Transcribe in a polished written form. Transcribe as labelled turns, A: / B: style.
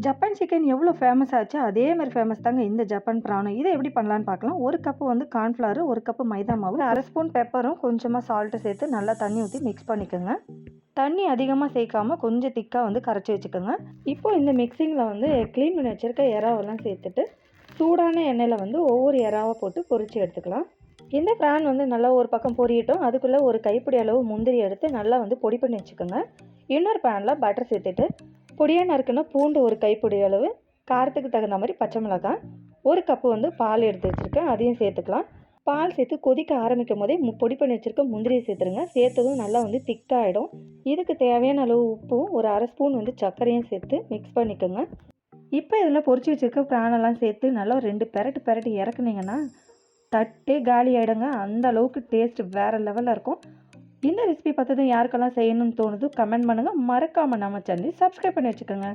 A: Japan chicken எவ்வளோ famous ஆச்சோ, அதே மாரி ஃபேமஸ் தாங்க இந்த ஜப்பான் பிரானும். இத எப்படி பண்ணலான்னு பார்க்கலாம். 1 கப்பு வந்து கார்ன்ஃப்ளவர், 1 கப்பு மைதா மாவு, 1/2 ஸ்பூன் பெப்பரும், கொஞ்சமா சால்ட்டு சேர்த்து நல்லா தண்ணி ஊத்தி மிக்ஸ் பண்ணிக்கோங்க. தண்ணி அதிகமா சேர்க்காம கொஞ்சம் திக்கா வந்து கரைச்சி வச்சுக்கோங்க. இப்போ இந்த மிக்ஸிங்கில வந்து கிளீன் பண்ணி வச்சிருக்க எறாவெல்லாம் சேர்த்துட்டு, சூடான எண்ணெயில வந்து ஒவ்வொரு எறாவா போட்டு பொரிச்சு எடுத்துக்கலாம். இந்த பிரான் வந்து நல்லா ஒரு பக்கம் பொரியட்டும். அதுக்குள்ள ஒரு கைப்பிடி அளவு முந்திரி எடுத்து நல்லா வந்து பொடி பண்ணி வச்சுக்கோங்க. இன்னொரு பேன்ல பட்டர் சேர்த்துட்டு, பொடியா நறுக்குன பூண்டு ஒரு கைப்பிடி அளவு, காரத்துக்கு தகுந்த மாதிரி பச்சை மிளகாய், 1 கப்பு வந்து பால் எடுத்து வச்சுருக்கேன், அதையும் சேர்த்துக்கலாம். பால் சேர்த்து கொதிக்க ஆரம்பிக்கும் போதே பொடி பண்ணி வச்சுருக்க முந்திரியை சேர்த்துருங்க. சேர்த்ததும் நல்லா வந்து திக்காகிடும். இதுக்கு தேவையான அளவு உப்பும், ஒரு 1/2 ஸ்பூன் வந்து சர்க்கரையும் சேர்த்து மிக்ஸ் பண்ணிக்கோங்க. இப்போ இதில் பொரிச்சு வச்சுருக்க பிரானெல்லாம் சேர்த்து நல்லா 2 பெரட்டு பெரட்டி இறக்குனீங்கன்னா தட்டே காலி ஆகிடுங்க. அந்த அளவுக்கு டேஸ்ட் வேறு லெவலில் இருக்கும். இந்த ரெசிபி பார்த்ததும் யாருக்கெல்லாம் செய்யணும்னு தோணுது கமெண்ட் பண்ணுங்கள். மறக்காமல் நம்ம சேனலை சப்ஸ்கிரைப் பண்ணி வச்சுக்கோங்க.